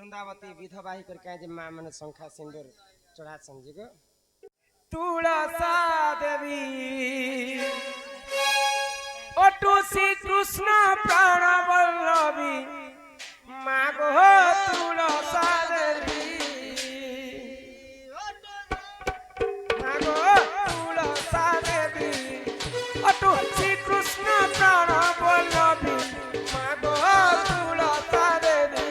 वृंदावती विधवा ही करके जे मां मन शंखा सिंदूर चढ़ा संजी गो तुलसा देवी ओटू श्री कृष्ण प्राण वल्लभी मां गो तुलसा देवी मां गो तुलसा देवी ओटू श्री कृष्ण प्राण वल्लभी मां गो तुलसा देवी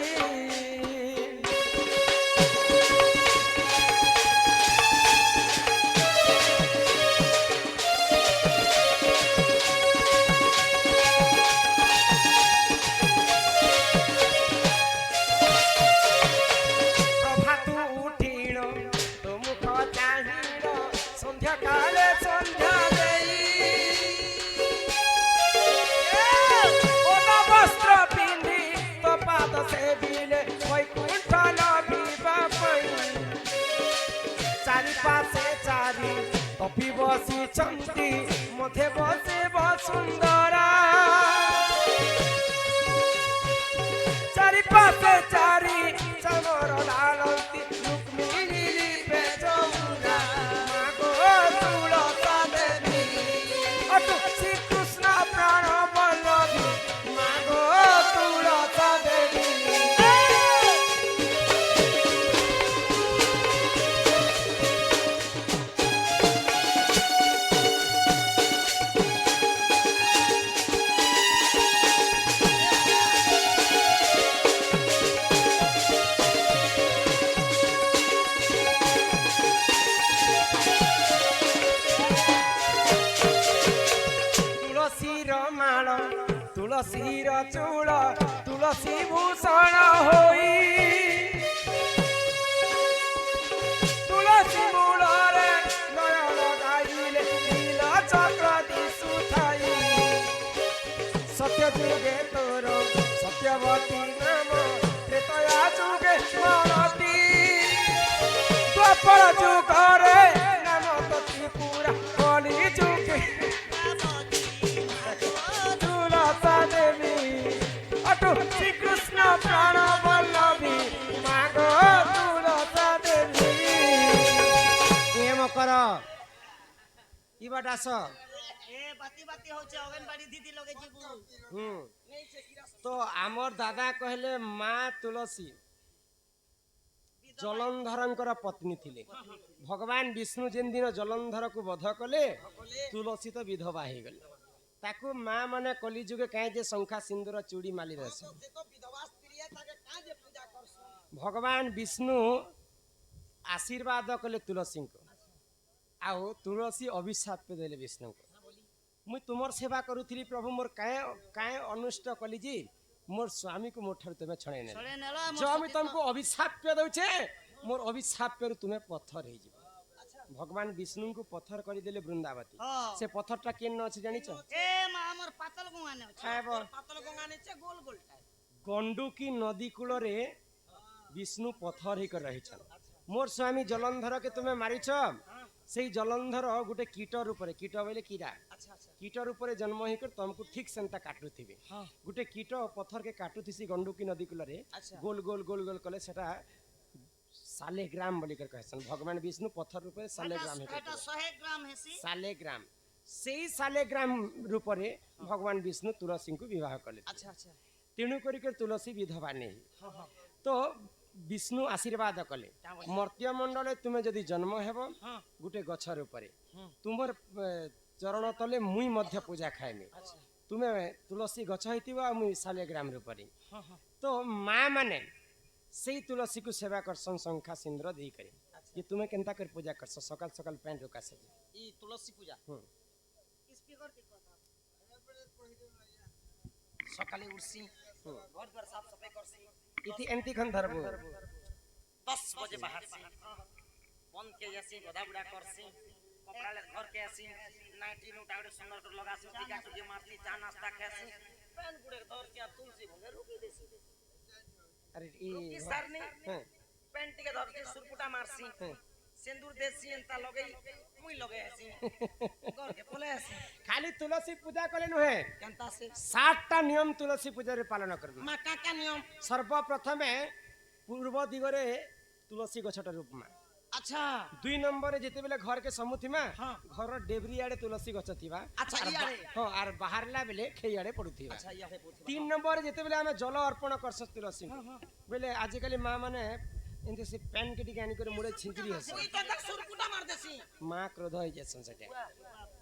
बसी मथे बसे सुंदरा चारि पासे चारि चमर डालती रुक्मिणी बेचौरा मां गो तुलसा देवी अटू श्री कृष्ण प्राण वल्लभी मां गो तुलसा देवी तुलसीर चूड़ तुलसी भूषण होई तुलसी मूल नयन गाइले नील चक्र दिशुथाई सत्य जुगे तोर सत्यवती नाम त्रेतया जुगे स्मरती द्वापर जुगरे नाम तो त्रिपुरा कलि जुगे श्री कृष्ण प्राण वल्लभी मां गो तुलसा देवी एम कर इबाटास ए बाती बाती होचे अगनबाड़ी दीदी लगे जीबू तो आमर दादा कहले मां तुलसी जलंधरंकर पत्नी थिले भगवान विष्णु जेन दिन जलंधर को वध कले तुलसी तो विधवा हो गले ताकू मां माने कली जुगे कहे जे शंखा सिंदूर चूड़ी माली रस भगवान विष्णु आशीर्वाद कले तुलसी को आओ तुलसी अभिशाप पे देले विष्णु को मुई तुमर सेवा करूथली प्रभु मोर काहे काहे अनुष्ट कली जी मोर स्वामी को मोठर तुमे छणे ने जो मैं तुमको अभिशाप पे दउछे मोर अभिशाप पे तुमे पत्थर हे जी भगवान विष्णु को पत्थर कर देले वृंदावती से पत्थरटा केन अछि जानि छ ए मा हमर पातल गंगा ने पातल गंगा ने छ गोल गोल गंडुकी नदी कूल रे विष्णु पत्थर ही कर रही छन मोर स्वामी जलंधर के तुमे मारि छ सेई जलंधर गुटे कीट रूप रे कीट बोले कीड़ा कीट रूप रे जन्म ही कर तुमको ठीक सेंता काटुथिबे गुटे कीट पत्थर के काटुथिसी गंडुकी नदी कूल रे गोल गोल गोल गोल कले सेटा सालेग्राम बोलिकर कहसन भगवान विष्णु पत्थर रूप सालेग्राम एटा 100 ग्राम हेसी सालेग्राम सेई सालेग्राम रूप रे भगवान विष्णु तुलसी को विवाह कले तेणु करिक तुलसी विधवा नहीं तो विष्णु आशीर्वाद कले मर्त्य मंडल तुमे जदि जन्म हेबो गुटे गछ रूप रे तुमर चरण तले मुई मध्य पूजा खाएमी तुमे तुलसी गछ हेतिबा मुई सालेग्राम रूप रे तो मां माने से तुलसी को सेवा करसन शंखा सिंदूर दे करे ये तुम्हें केनता कर पूजा करस सकाल सकाल पैंट रुका से ई तुलसी पूजा स्पीकर देखो सकाले उठसी घर द्वार साफ सफाई करसी इति एंती खन धरबो 10 बजे बाहर से बंद के जैसे गधा बुड़ा करसी कपड़ा ले घर के आसी नाइटी नु टावड़े सुंदर लगासी टीका टुके मारसी चा नाश्ता खासी पैन गुड़े धर के तुलसी भंगे रुकी देसी अरे ई सरनी पेंट के धर के सुरपुटा मारसी सिंदूर देसी एंता लगे मुई लगे आसी घर के पोले आसी खाली तुलसी पूजा कले नहे केनता से 7 टा नियम तुलसी पूजा रे पालन करबी मा का नियम सर्वप्रथमे ପୂର୍ବ ଦିଗରେ ତୁଳସୀ ଗଛଟା ରୂପମା अच्छा 2 ନମ୍ବରରେ ଯେତେବେଳେ ଘରକେ ସମୁଥିମା ହଁ। ଘର ଡେବରି ଆଡେ ତୁଳସୀ ଗଛ ଥିବା ଆଚ୍ଛା, ଆର ଇଆଡେ? ହଁ ଆର ବାହାରିଲା ବେଲେ ଖେଇ ଆଡେ ପଡୁଥିବା अच्छा या है बहुत 3 ନମ୍ବରରେ ଯେତେବେଳେ ଆମେ ଜଳ ଅର୍ପଣ କରସ ତୁଳସୀ ବେଲେ ଆଜିକାଲି ମା ମାନେ ଏମିତି ସେ ପ୍ୟାନ୍ କେ ଟିକେ ଆଣିକରି ମୁଡେ ଛିଞ୍ଚିରି ହସ कोई तो दस रुपया मार देसी ମା କ୍ରୋଧ ହେଇଯାସନ୍ ସେଟା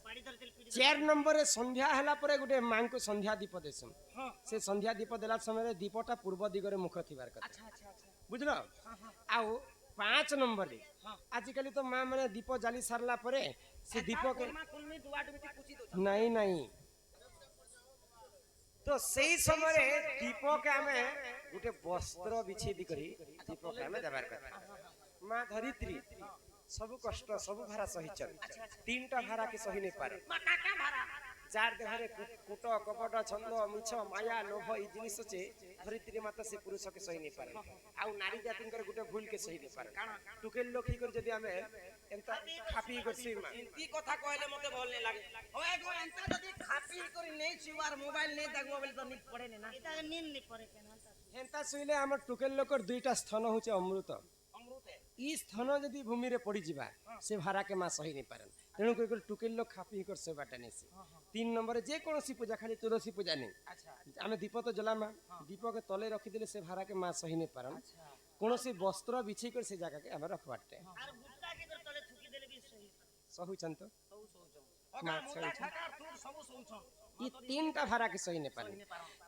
पाड़ी दर तेल पीड़ी 4 ନମ୍ବରରେ ସନ୍ଧ୍ୟା ହେଲା ପରେ ଗୋଟେ ମାଙ୍କୁ ସନ୍ଧ୍ୟା ଦୀପ ଦେସନ୍ हां ସେ ସନ୍ଧ୍ୟା ଦୀପ ଦେଲା ସମୟରେ ଦୀପଟା ପୂର୍ବ ଦିଗରେ ମୁଖ ଥିବାର କଥା अच्छा अच्छा अच्छा ବୁଝିଲ ଆଉ 5 ନମ୍ବରରେ ହଁ। ଆଜିକାଲି ତ ମା ମାନେ ଦୀପ ଜାଳି ସାରିଲା ପରେ ସେ ଦୀପକେ कोरमा कुलमी दुआ डुबी पूछी दो ନାଇଁ ନାଇଁ ତ ସେଇ ସମୟରେ ଦୀପକେ ଆମେ ଗୋଟେ ବସ୍ତ୍ର ବିଛେଦି କରି ଦୀପକେ ଆମେ ଦେବାର କଥା ମା ଧରିତ୍ରୀ ସବୁ କଷ୍ଟ ସବୁ ଭାରା ସହିଚନ୍ 3ଟା ଭାରା କି ସହି ନେଇ ପାରେ मा काका भारा ଯାର ଦେହରେ କୁଟ କପଟ ଛନ୍ଦ ମିଛ ମାୟା ଲୋଭ ଏଇ ଜିନିଷ ଅଛି ଧରିତ୍ରୀ ମାତା ସେ ପୁରୁଷକେ ସହି ନେଇ ପାରେ ଆଉ ନାରୀ ଜାତିଙ୍କର ଗୋଟେ ଭୁଲ କେ ସହି ନେଇ ପାରେ ଟୁକେଲ ଲକ୍ଷୀ କରି ଯଦି ଆମେ ଏନ୍ତା ଖାପି କରସି ମା इनकी कथा कहले मते भल नहीं लागे ओए गो एंता जदी खापी करी नहीं छुआर मोबाइल नहीं देखबो बोले तो नींद पड़े ना এটা নীল নি পরে কেন ଏନ୍ତା ଶୋଇଲେ ଆମର ଟୁକେଲ ଲୋକର 2ଟା ସ୍ଥାନ ହଉଛି ଅମୃତ अमृत है ଇ ସ୍ଥାନ ଯଦି ଭୂମିରେ ପଡିଯିବା ସେ ଭାରାକେ ମା ସହି ନେଇ ପାରନ୍ ତେଣୁ କରି ଟୁକେଲ ଲୋକ ଖାପି କର ସେ ବାଟା ନେସି 3 ନମ୍ବରରେ ଯେ କୌଣସି ପୂଜା ଖାଲି ତୁଳସୀ ପୂଜା ନେଇ अच्छा ଆମେ ଦୀପ ତ ଜଲାମା ଦୀପକେ ତଲେ ରଖିଦେଲେ ସେ ଭାରାକେ ମା ସହି ନେଇ ପାରନ୍ କୌଣସି ବସ୍ତ୍ର ବିଛେଇ କରି ସେ ଜାଗାକେ ଆମେ ରଖବାଟେ আর গুটকা কি তোর তলে থুকি দেলে বি সহি ସହୁଛନ୍ ତ सब सोचो ओका मुंडा ठाका तू सब सोचो ଇ 3ଟା ଭାରାକେ ସହି ନେଇ ପାରନ୍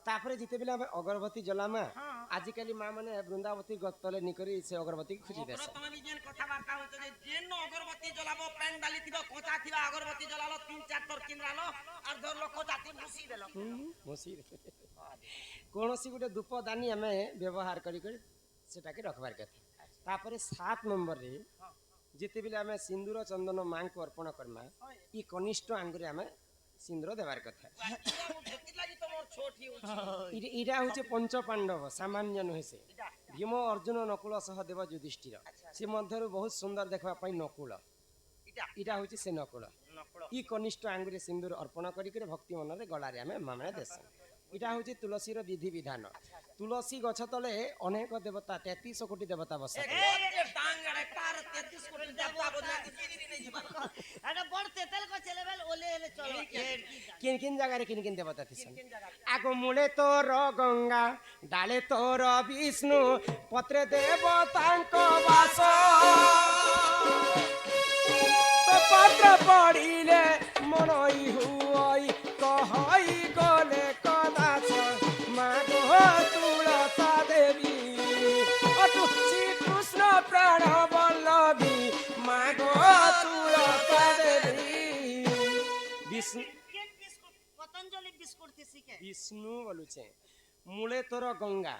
ତାପରେ ଯେତେବେଳେ ଆମେ ଅଗରବତୀ ଜଲାମା ଆଜିକାଲି ମା ମାନେ ବୃନ୍ଦାବତୀ ତଲେ ନିକରି ସେ ଅଗରବତୀ ଖୁଜି ओकरा ଦେସନ୍ तमे जेन कथा वार्ता होतो जे जेन अगरबत्ती जलाबो पैन डाली थिबो कोचा थिबा अगरबत्ती जलालो 3-4 तर किनरालो आर धर लोक जाति मुसी देलो କୌଣସି ଗୋଟେ ଧୂପ ଦାନୀ ଆମେ ବ୍ୟବହାର କରି କରି ସେଟାକେ ରଖବାର କଥା ତାପରେ 7 ନମ୍ବରରେ ଯେତେବେଳେ ଆମେ ସିନ୍ଦୁର ଚନ୍ଦନ ମାଙ୍କୁ ଅର୍ପଣ କରମା ଇ କନିଷ୍ଠ ଆଙ୍ଗୁରେ ଆମେ ସିନ୍ଦୁର ଦେବାର କଥା खेती लागि तो मोर छोट ही होची ଏଇଟା ହଉଛି ପଞ୍ଚ ପାଣ୍ଡବ ସାମାନ୍ୟ ନୁହେଁ ସେ ଭୀମ ଅର୍ଜୁନ ନକୁଳ ସହ ଦେବ ଯୁଧିଷ୍ଠିର ସେ ମଧ୍ୟରୁ ବହୁତ ସୁନ୍ଦର ଦେଖିବା ପାଇଁ ନକୁଳ इटा ଏଇଟା ହଉଛି ସେ ନକୁଳ नकड़ो ଇ କନିଷ୍ଠ ଆଙ୍ଗୁରେ ସିନ୍ଦୁର ଅର୍ପଣ କରିକରି ଭକ୍ତି ମନରେ ଗଳାରେ ଆମେ ମାମଣା ଦେସନ୍ ଏଇଟା ହଉଛି ତୁଳସୀର ବିଧି ବିଧାନ ତୁଳସୀ ଗଛ ତଳେ ଅନେକ ଦେବତା 33 କୋଟି ଦେବତା ବସା एक टांग रे कार 33 कोटी देवता बोला किनी नहीं जीवा এটা বড় তেতেল কো ছেলে বেল ওলে এলে চলো କିନ୍ କିନ୍ ଜାଗାରେ କିନ୍ କିନ୍ ଦେବତା ଥିସନ୍ ଆଗ ମୂଳେ ତୋର ଗଙ୍ଗା ଡାଳେ ତୋର ବିଷ୍ଣୁ ପତ୍ରେ ଦେବତାଙ୍କ ବାସ ତ ପତ୍ର ପଡ଼ିଲେ ମନଇ ହୁଇ କହଇ ଗଲେ କଦାସ ମା ଗୋ ତୁଳସା ଦେବୀ ଅଟୁ ଶ୍ରୀକୃଷ୍ଣ ପ୍ରାଣ ବଲ୍ଲଭୀ ମା ଗୋ ତୁଳସା ଦେବୀ ବିଷ୍ଣୁ কেন বিস্কুট পতঞ্জলি বিস্কুট থিসি কে বিষ্ণু বলুছে মূলে তোর গঙ্গা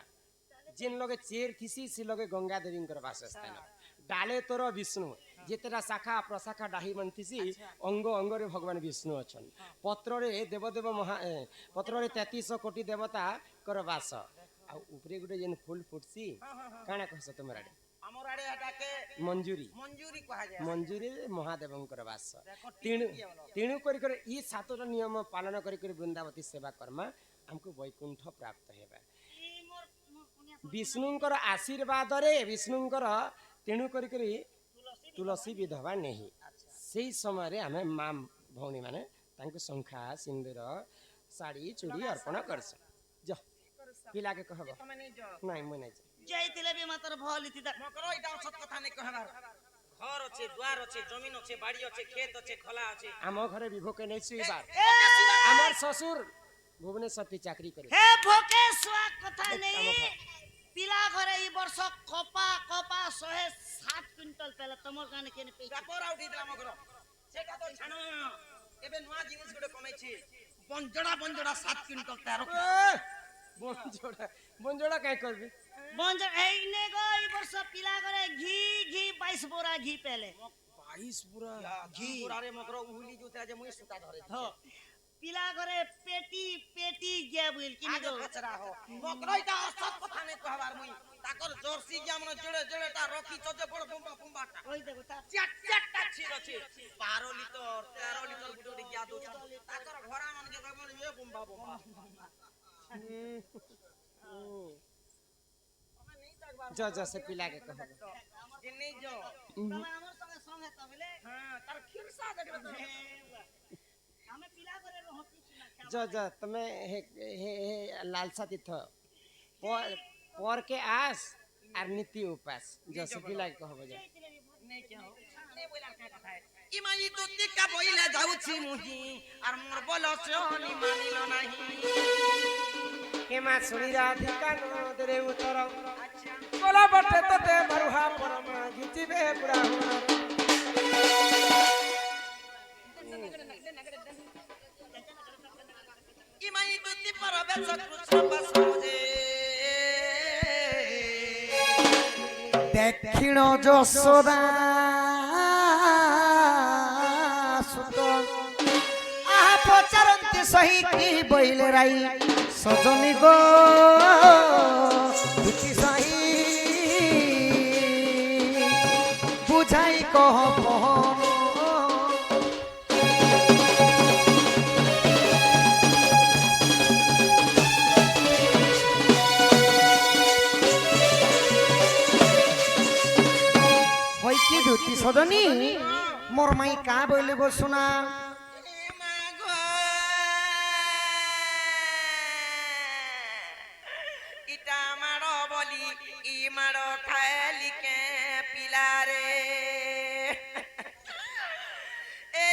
যেন লগে চের থিসি সে লগে গঙ্গা দেবীঙ্কর বাসস্থান ডালে তোর বিষ্ণু যেতেটা শাখা প্রশাখা ডাহি মান থিসি অঙ্গ অঙ্গরে ভগবান বিষ্ণু অছন পত্ରରେ দেবদেব মহা পত্ରରେ 33 কোটি দেবতা কর বাস ଆଉ উপরে গুটে যেন ফুল ফুটছি কাଣା কহস তোমার আড়ে हमर आड़े हटा के মঞ্জুরি मंजूरी कहा जाय ମଞ୍ଜୁରୀ ମହାଦେବଙ୍କର ବାସ ତେଣୁ ତେଣୁ କରି କରି ଇ 7ଟା ନିୟମ ପାଳନ କରି କରି ବୃନ୍ଦାବତୀ ସେବା କର୍ମା ଆମକୁ ବୈକୁଣ୍ଠ ପ୍ରାପ୍ତ ହେବା ই মোর পুনিয়া ବିଷ୍ଣୁଙ୍କର ଆଶୀର୍ବାଦରେ ବିଷ୍ଣୁଙ୍କର ତେଣୁ କରି କରି তুলসী ତୁଳସୀ ବିଧବା ନେହି ସେଇ ସମୟରେ ଆମେ ମା ଭଉଣୀ ମାନେ ତାଙ୍କୁ ଶଙ୍ଖା ସିନ୍ଦୁର ଶାଢ଼ୀ ଚୁଡ଼ି ଅର୍ପଣ କରସୁ ଯ ପିଲାକେ କହବ तमे नहीं जो ନାଇଁ ମୁଁ ନାଇଁ যাইতিলে বি মাতর ভল ইতিদা मकरो इटा सत कथा नहीं कहबार घर अच्छे द्वार अच्छे जमीन अच्छे बाड़ी अच्छे खेत अच्छे खला अच्छे ଆମ ଘରେ ବିଭୋକେ ନେଇଛୁ ଏবার আমার শ্বশুর ভুবনেশ্বরটি চাকরি করে হে ভোকে সোয়া কথা নেই ଆମ ଘର। পিলা ঘরে এই বর্ষ কপা কপা 107 কুইন্টাল পেলে তোমার কানে কেনে পেই पेपर आउट इतला मकरो सेटा तो छानो एबे नवा जिनिस गुडे कमाई छी बंजड़ा 7 क्विंटल तैयार বঞ্জোড়া কাই করবি বঞ্জ এই নে গো এই বর্ষ পিলা ঘরে ঘি ঘি 22 बोरा ঘি পেলে 22 পুরা घी पुरारे मकरो उहुली जोते आज मुई सुता धरे হ পিলা ঘরে পেটি পেটি গিয়া বুইল কিনে आगे গো कचरा हो मकरो इटा सत कथा नहीं कहबार मुई ताकर जर्सी जे हमन जड़े जड़े ता रखी चजे बड़ बुम्बा बुम्बाटा ওই দেখো তা चाटा छिर अछि 12 लिटर 13 लिटर गुडे गुडे गया दो ताकर घरा मन के कहबन ये बुम्बा बुम्बा हमें नहीं जो जो से पिला के कहब कि नहीं जो तमे हमर संगे संगे त बोले हां तार खिरसा देखबे तो हमें पिला करे रहो किछ ना जो जो तमे हे लालसा तीर्थ पर के आस और नीति उपास जो से पिला के कहब जो नहीं क्या हो नहीं बोला क्या कथा है इमाई तो टिका बोइला जाउछि मुही और मोर बोलस नि मानिलो नाही के मा सुनी राधिका नो तेरे उतर अच्छा बोला बटे तते बरुहा परमा घिचिबे पुरा इमाई तो ति परबे कृष्ण बसोजे दक्षिण যশোদা সুত আহা পচারন্তি সহি কি বইলে রাই সজনী গো দুটি সহি বুঝাই কহ কহ হই কি দুটি সজনী মোর মাই কা বইলে গো শোনা ইটা মারো বলি ই মারো খালি কে পিলারে এ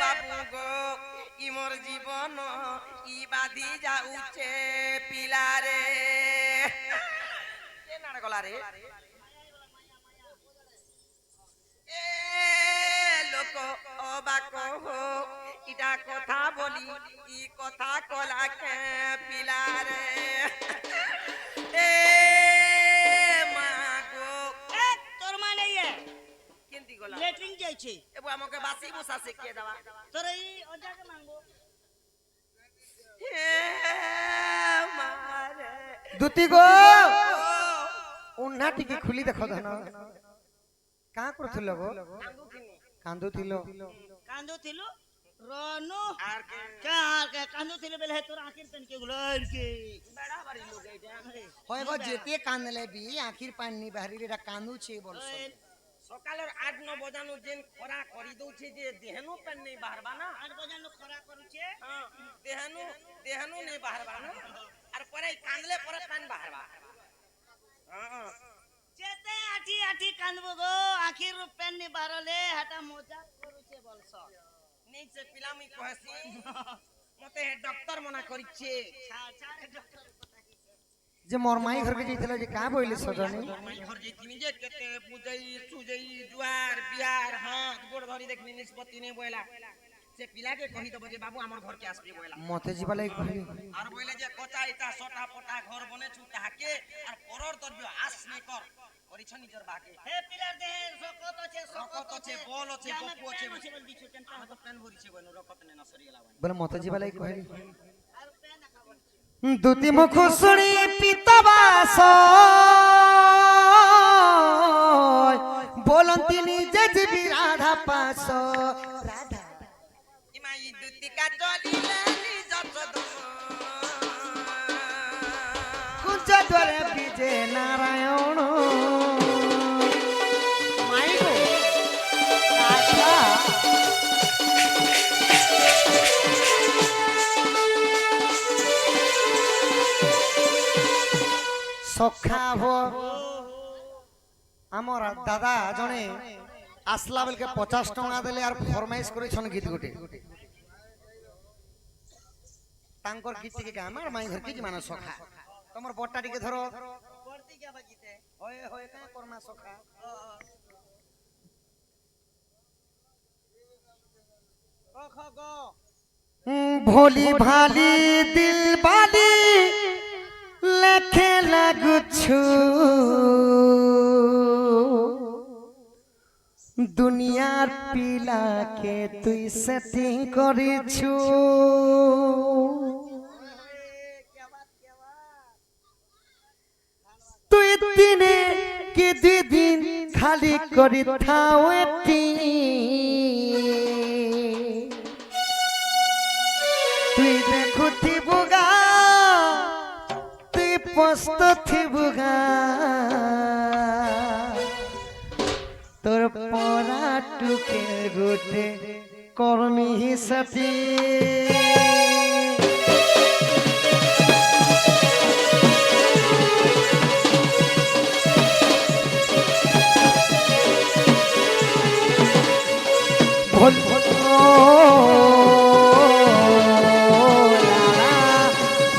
বাবু গো ই মোর জীবন ই বাদি যাউছে পিলারে কে নাড় গলা রে এ লোক অবাক হো ইটা কথা বলি ই কথা কলা কে পিলারে এ মা গো ए तोर मां नहीं है কেন্তি গলা लेटरिन जाय छे এবো আমাকে বাসি বসা শিখিয়ে দেবা तोर ई ओजा के मांगो হে মারে দুটি গো উন্না টিকে খুলি দেখো ধন কা করছিল গো কান্দুছিল कांदो थिलो रोनो আর কে क्या कांदो थिलो बेले तोर आखिर तन के गुलर के বেড়া বাড়ি লোক এইটা হয় গো যেতে কান্দলে বি আখির পানি বাহারি রে কান্দুছে বলছ সকালের 8-9 বজানো যেন খরা করি দউছে যে দেহনো পেন নেই বাহারবা না 8 बजे नो खरा करू छे হ্যাঁ দেহনো নেই বাহারবা না আর পরে কান্দলে পরে পেন বাহারবা হ্যাঁ जेते आठी आठी कांदबो गो आखिर पेन नि बारले हटा मजाक करू छे बोलस নেই সে পিলামি কহছি মতে হে ডক্টর মনা করিছে छाड़े डॉक्टर पता की যে মোর মাই ঘরকে যাইছিল যে কা বইলে সজনী মাই ঘর যেতিনি যে কেতে বুঝাই সুজাই জুয়ার বিয়ার হাত গোড় ধরি দেখনি নিষ্পত্তি নেই বইলা সে পিলাকে কহি দেব যে বাবু আমার ঘরকে আসবে বইলা মতে ଯିବା লাগি কহিলি আর বইলে যে কচা ইটা সটা পটা ঘর বনেছু তাহাকে আর পরর দ্রব্য আস নেই কর করিছ নিজর বাকে हे पिलर दे सकत আছে রকত আছে বল আছে বকু আছে বল দিছু টেন আমার তো প্যান ভরিছে বইন রকত নে না সরি গেলা বইন বলে মতে ଯିବା লাগি কহিলি আর পেন খাবো দুটি মুখ শুনি পিতবাস বলন্তি নিজে জীবি রাধা পাস রাধা ইমাই দুতিকা চলিলে নিজর সদন কুঞ্জ দ্বারে বিজে নারায়ণ মাই গো রাধা সখা হো আমার দাদা জনে আসলা বেলকে 50 টাকা দেলে আর ফরমাইশ করেছন গীত গুটি তাঙ্কর গীত টিকে আমার মাই ঘর কি মানে সখা তোমার বটটা টিকে ধরো করতি কে বাকিতে হয় হয় কা করমা সখা খ গো ভোলি ভালি দিল বালি লেখে লাগুছু দুনিয়ার পিলাকে তুই সেটিং করিছু তুই দিনে কি দুই দিন খালি করি থাও এটি তুই দেখুথিবু গা তুই বিপস্ত থিবুগা তোর পরা টুকে গোটে করমি সাথী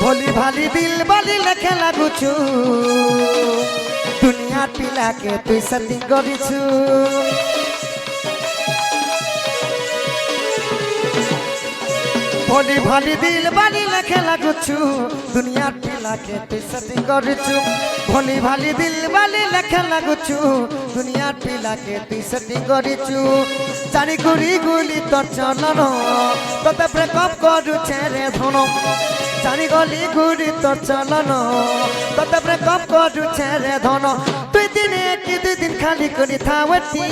भोली भाली दिल बाली लेखे लागुछु दुनिया पिला के तुई सती गरिछु भोली भाली दिल बाली लेखे लागुछु दुनिया पिला के तुई सती गरिछु भोली भाली दिल बाली लेखे लागुछु दुनिया पिला के तुई सती गरिछु चारी गुरी गुली तोर चलन तोते ब्रेकअप करूछे रे धन चारी गली गुरी तोर चलन तोते ब्रेकअप करूछे रे धन तुई दिने कि दुई दिन खाली करी थावती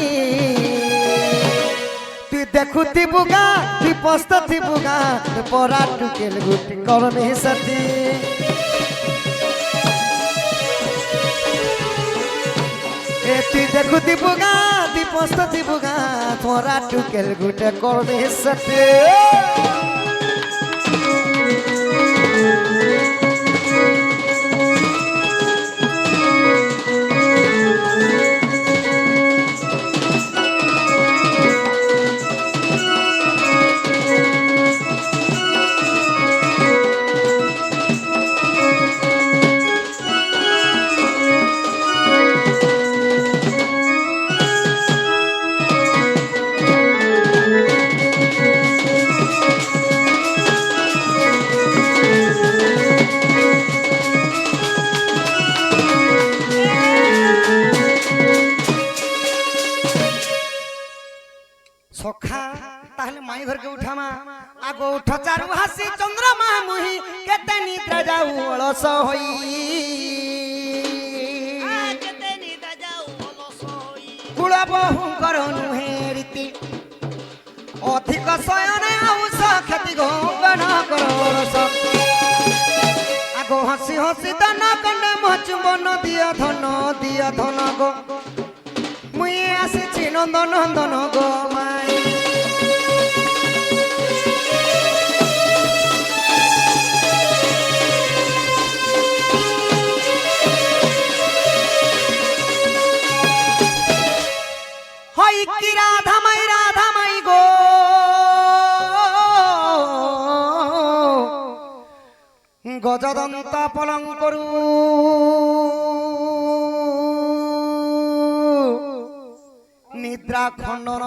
তুই দেখুতি বুগা তুই পস্তাতি বুগা পরা টুকেল গুটি করমে সাথী এ তুই দেখুতি বুগা তুই পস্তাতি বুগা পরা টুকেল গুটি করমে সাথী সখা তাহলে মাই ঘরকে উঠামা আগো উঠ চারু হাসি চন্দ্রমা মুহি কেতে নিদ্রা যাও অলস হই কেতে নিদা যাও অলস হই কুল বহুঙ্কর নুহে রীতি অধিক শয়নে আউস খ্যাতি গণ করস আগো হাসি হাসি দানা কন্ডে মচুবন দিয় ধন গো মুই আসিছি নন্দন নন্দন গো মাই হই কি রাধা মাই গো গজদন্ত পলং করু নিদ্রা খণ্ডন